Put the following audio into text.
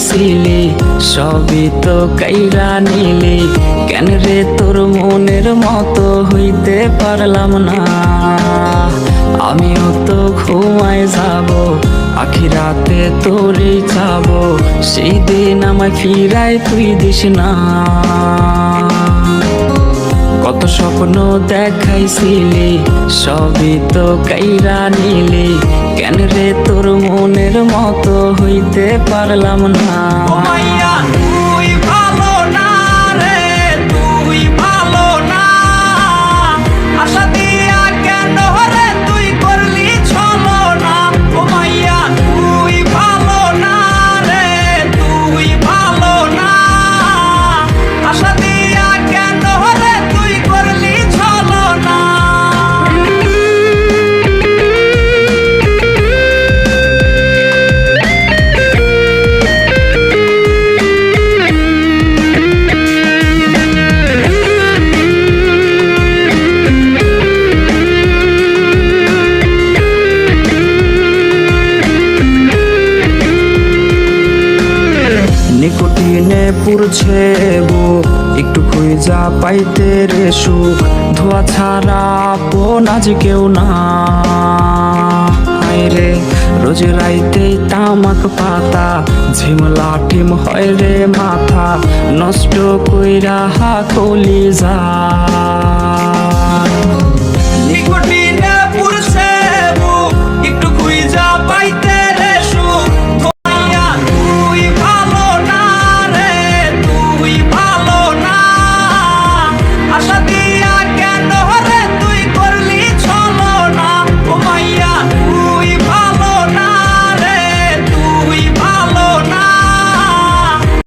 দেখাইছিলি সবই তো কাইরা নিলি, কেন রে তোর মনের মতো হইতে পারলাম না। আমিও তো ঘুমায় যাব, আখিরাতে তোরই চাবো, সেই দিন আমায় ফিরাই তুই দিস না। কত স্বপ্ন দেখাইছিলি সবই তো কাইরা নিলি, কেন রে তোর মনের মতো হইতে পারলাম না। তুই ভালো না রে, তুই ভালো না, আশা দিয়া কেন রে তুই করলি ছলো না। ও মাইয়া তুই ভালো না রে, তুই ভালো না, আশা দিয়া কেন রে তুই করলি ছলো না। নিকোটিনে পুরছে বুক, একটু খুঁজা পাইতে রে সুখ, ধোয়া ছাড়া আপন আজ কেউ না। হায় রে রোজ রাইতে তামাক পাতা, ঝিমলা টিম হয় রে মাথা, নষ্ট কইরা হা কলিজা।